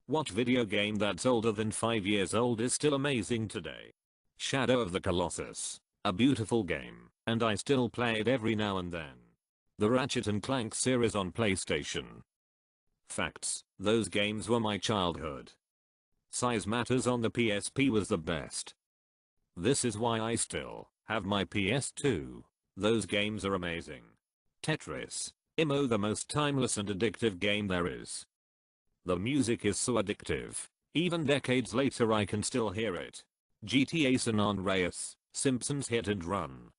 What video game that's older than 5 years old is still amazing today? Shadow of the Colossus. A beautiful game, and I still play it every now and then. The Ratchet and Clank series on PlayStation. Facts, those games were my childhood. Size matters on the PSP was the best. This is why I still have my PS2. Those games are amazing. Tetris. IMO, the most timeless and addictive game there is. The music is so addictive. Even decades later I can still hear it. GTA San Andreas, Simpsons Hit and Run.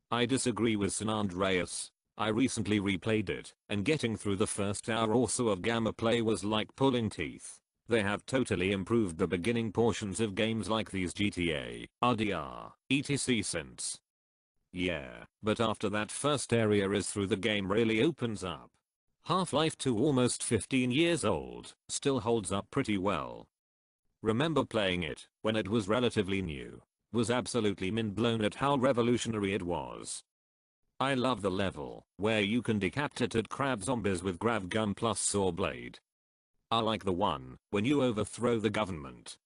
I disagree with San Andreas. I recently replayed it, and getting through the first hour or so of gameplay was like pulling teeth. They have totally improved the beginning portions of games like these GTA, RDR, etc. since. Yeah, but after that first area is through the game really opens up. Half-Life 2, almost 15 years old, still holds up pretty well. Remember playing it when it was relatively new. Was absolutely mind-blown at how revolutionary it was. I love the level where you can decapitate crab zombies with grav gun plus saw blade. I like the one when you overthrow the government.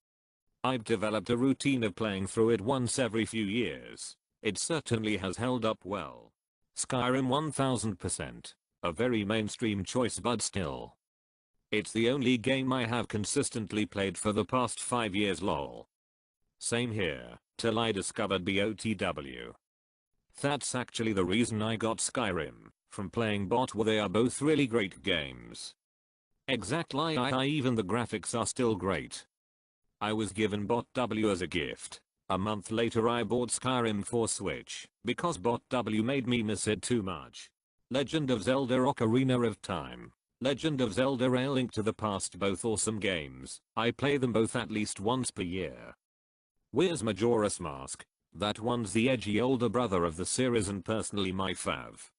I've developed a routine of playing through it once every few years. It certainly has held up well. Skyrim 1000%. A very mainstream choice but still. It's the only game I have consistently played for the past 5 years lol. Same here, till I discovered BOTW. That's actually the reason I got Skyrim, from playing bot. They are both really great games. Exactly, even the graphics are still great. I was given bot W as a gift. A month later I bought Skyrim for Switch, because bot W made me miss it too much. Legend of Zelda Ocarina of Time. Legend of Zelda: A Link to the Past, both awesome games. I play them both at least once per year. Where's Majora's Mask? That one's the edgy older brother of the series and personally my fav.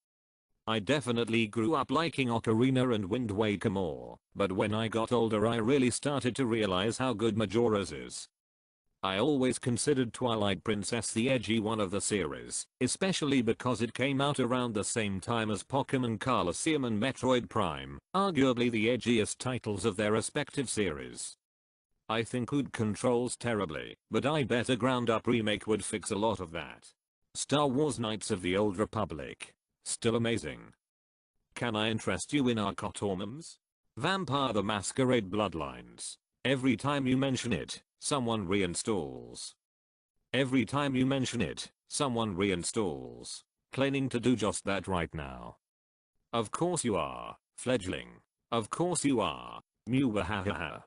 I definitely grew up liking Ocarina and Wind Waker more, but when I got older I really started to realize how good Majora's is. I always considered Twilight Princess the edgy one of the series, especially because it came out around the same time as Pokémon Colosseum and Metroid Prime, arguably the edgiest titles of their respective series. I think Ood controls terribly, but I bet a ground up remake would fix a lot of that. Star Wars: Knights of the Old Republic. Still amazing. Can I interest you in Arcotormums? Vampire the Masquerade Bloodlines. Every time you mention it, someone reinstalls. Every time you mention it, someone reinstalls. Planning to do just that right now. Of course you are, fledgling. Of course you are. Muwahaha.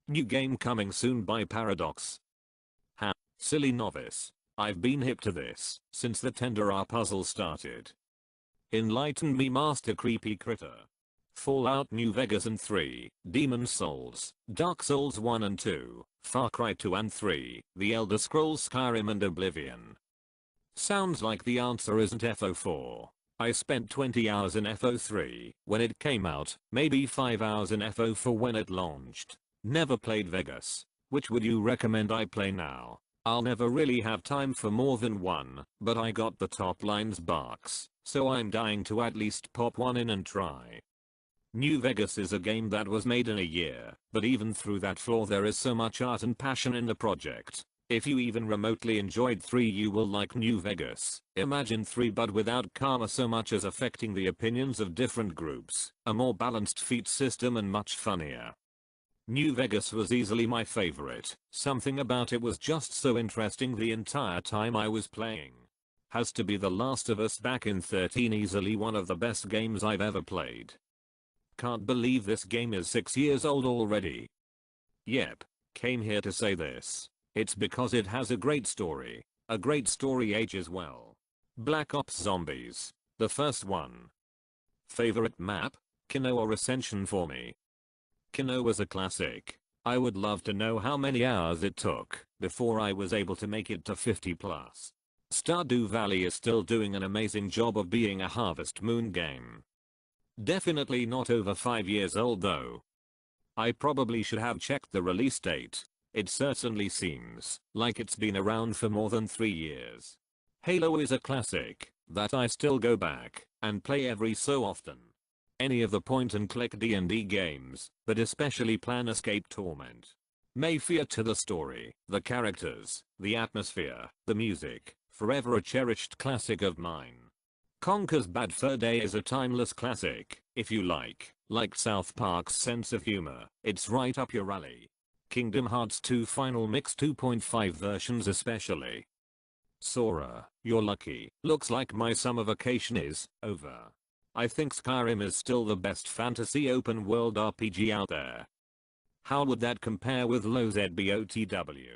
New game coming soon by Paradox. Ha, silly novice. I've been hip to this since the Tendera puzzle started. Enlighten me, Master Creepy Critter. Fallout New Vegas and 3, Demon's Souls, Dark Souls 1 and 2, Far Cry 2 and 3, The Elder Scrolls Skyrim and Oblivion. Sounds like the answer isn't FO4. I spent 20 hours in FO3 when it came out, maybe 5 hours in FO4 when it launched. Never played Vegas. Which would you recommend I play now? I'll never really have time for more than one, but I got the top lines box, so I'm dying to at least pop one in and try. New Vegas is a game that was made in a year, but even through that flaw there is so much art and passion in the project. If you even remotely enjoyed 3 you will like New Vegas. Imagine 3 but without karma so much as affecting the opinions of different groups, a more balanced feat system and much funnier. New Vegas was easily my favorite. Something about it was just so interesting the entire time I was playing. Has to be The Last of Us back in 13, easily one of the best games I've ever played. Can't believe this game is 6 years old already. Yep, came here to say this. It's because it has a great story. A great story ages well. Black Ops Zombies. The first one. Favorite map? Kino or Ascension for me. Kino was a classic. I would love to know how many hours it took before I was able to make it to 50 plus. Stardew Valley is still doing an amazing job of being a Harvest Moon game. Definitely not over 5 years old though. I probably should have checked the release date. It certainly seems like it's been around for more than 3 years. Halo is a classic that I still go back and play every so often. Any of the point and click D&D games, but especially Planescape Torment. Mayfair to the story, the characters, the atmosphere, the music, forever a cherished classic of mine. Conker's Bad Fur Day is a timeless classic, if you like South Park's sense of humor, it's right up your alley. Kingdom Hearts 2 Final Mix 2.5 versions especially. Sora, you're lucky, looks like my summer vacation is over. I think Skyrim is still the best fantasy open world RPG out there. How would that compare with LOZBOTW?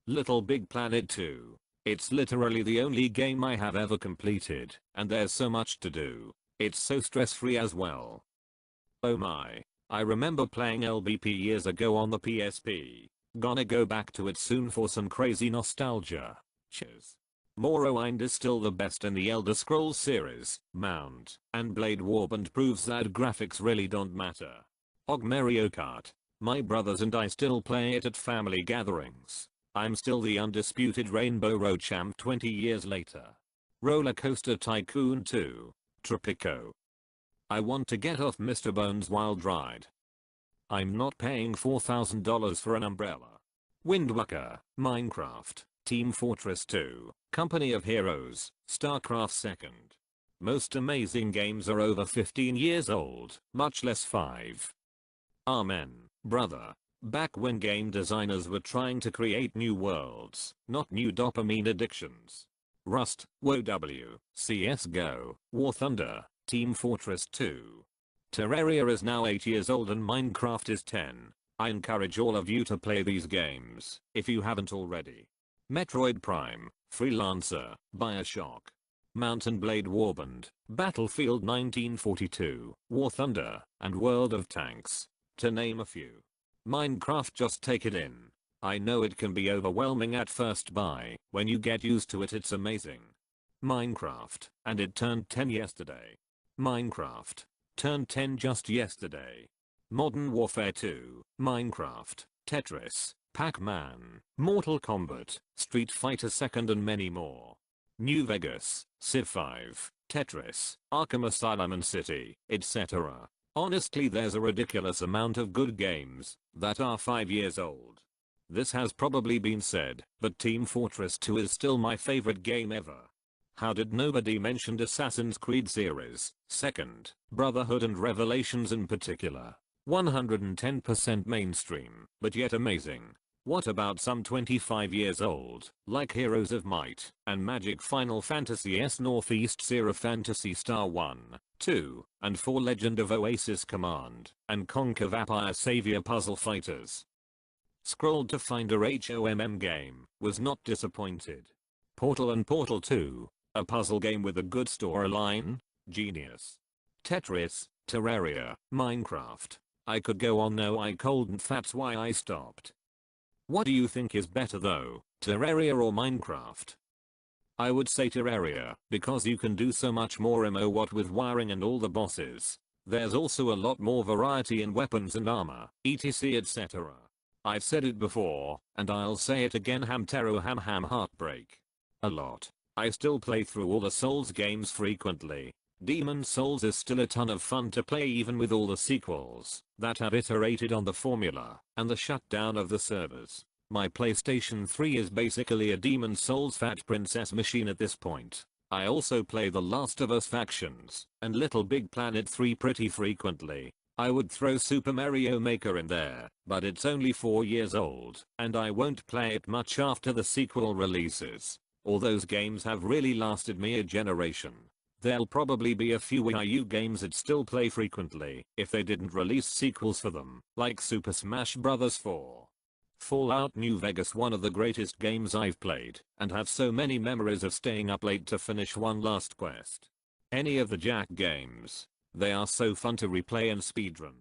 Little Big Planet 2. It's literally the only game I have ever completed, and there's so much to do. It's so stress-free as well. Oh my. I remember playing LBP years ago on the PSP. Gonna go back to it soon for some crazy nostalgia. Cheers. Morrowind is still the best in the Elder Scrolls series, Mount, and Blade Warband proves that graphics really don't matter. Og Mario Kart. My brothers and I still play it at family gatherings. I'm still the undisputed Rainbow Road champ 20 years later. Roller Coaster Tycoon 2. Tropico. I want to get off Mr. Bones' wild ride. I'm not paying $4,000 for an umbrella. Wind Waker, Minecraft, Team Fortress 2, Company of Heroes, StarCraft 2nd. Most amazing games are over 15 years old, much less 5. Amen, brother. Back when game designers were trying to create new worlds, not new dopamine addictions. Rust, WoW, CSGO, War Thunder, Team Fortress 2. Terraria is now 8 years old and Minecraft is 10. I encourage all of you to play these games, if you haven't already. Metroid Prime, Freelancer, Bioshock. Mountain Blade Warband, Battlefield 1942, War Thunder, and World of Tanks, to name a few. Minecraft, just take it in. I know it can be overwhelming at first, but when you get used to it, it's amazing. Minecraft, and it turned 10 yesterday. Minecraft, turned 10 just yesterday. Modern Warfare 2, Minecraft, Tetris, Pac-Man, Mortal Kombat, Street Fighter 2nd and many more. New Vegas, Civ 5, Tetris, Arkham Asylum and City, etc. Honestly, there's a ridiculous amount of good games that are 5 years old. This has probably been said, but Team Fortress 2 is still my favorite game ever. How did nobody mention Assassin's Creed series, 2nd, Brotherhood and Revelations in particular? 110% mainstream, but yet amazing. What about some 25 years old, like Heroes of Might and Magic, Final Fantasy S Northeast Sierra Phantasy Star 1, 2, and 4 Legend of Oasis Command and Conquer Vampire Savior Puzzle Fighters? Scrolled to find a HOMM game, was not disappointed. Portal and Portal 2, a puzzle game with a good storyline? Genius. Tetris, Terraria, Minecraft. I could go on, no I couldn't, that's why I stopped. What do you think is better though, Terraria or Minecraft? I would say Terraria, because you can do so much more what with wiring and all the bosses. There's also a lot more variety in weapons and armor, etc etc. I've said it before, and I'll say it again, Hamtaro ham heartbreak. A lot. I still play through all the Souls games frequently. Demon's Souls is still a ton of fun to play even with all the sequels that have iterated on the formula and the shutdown of the servers. My PlayStation 3 is basically a Demon's Souls fat princess machine at this point. I also play The Last of Us Factions and Little Big Planet 3 pretty frequently. I would throw Super Mario Maker in there, but it's only 4 years old and I won't play it much after the sequel releases. All those games have really lasted me a generation. There'll probably be a few Wii U games I'd still play frequently if they didn't release sequels for them, like Super Smash Bros. 4. Fallout New Vegas, one of the greatest games I've played, and have so many memories of staying up late to finish one last quest. Any of the Jack games. They are so fun to replay and speedrun.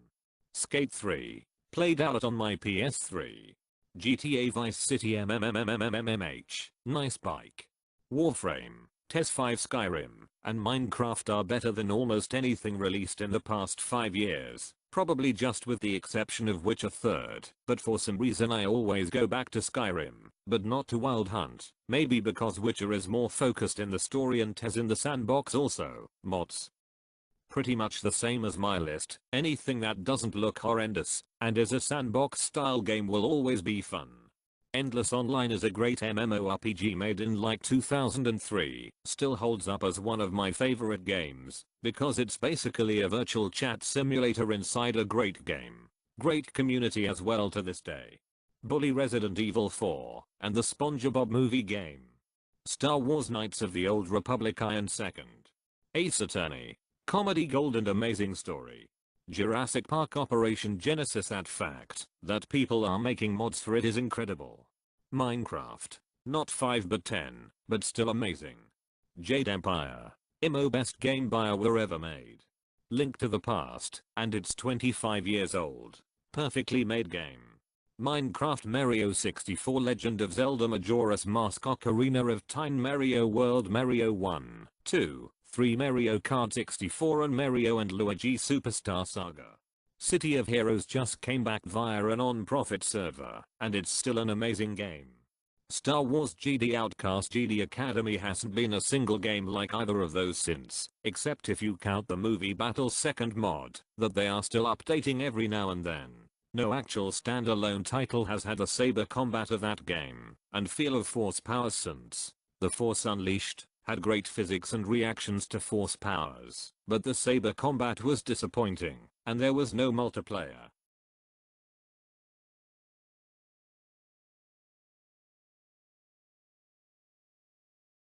Skate 3. Played out on my PS3. GTA Vice City MMMMMMMH. Nice bike. Warframe, TES 5, Skyrim, and Minecraft are better than almost anything released in the past 5 years, probably just with the exception of Witcher 3rd, but for some reason I always go back to Skyrim, but not to Wild Hunt, maybe because Witcher is more focused in the story and TES in the sandbox also, mods. pretty much the same as my list. Anything that doesn't look horrendous and is a sandbox style game will always be fun. Endless Online is a great MMORPG made in like 2003, still holds up as one of my favorite games, because it's basically a virtual chat simulator inside a great game. Great community as well to this day. Bully Resident Evil 4, and the SpongeBob movie game. Star Wars Knights of the Old Republic Iron 2nd. Ace Attorney. Comedy gold and amazing story. Jurassic Park Operation Genesis. That fact that people are making mods for it is incredible. Minecraft. Not 5 but 10, but still amazing. Jade Empire. IMO best game BioWare ever made. Link to the Past, and it's 25 years old. Perfectly made game. Minecraft Mario 64 Legend of Zelda Majora's Mask Ocarina of Time Mario World Mario 1, 2, 3 Mario Kart 64 and Mario and Luigi Superstar Saga. City of Heroes just came back via a non-profit server, and it's still an amazing game. Star Wars Jedi Outcast Jedi Academy hasn't been a single game like either of those since, except if you count the movie Battle's second mod, that they are still updating every now and then. No actual standalone title has had the saber combat of that game, and feel of force power since. The Force Unleashed had great physics and reactions to force powers, but the saber combat was disappointing, and there was no multiplayer.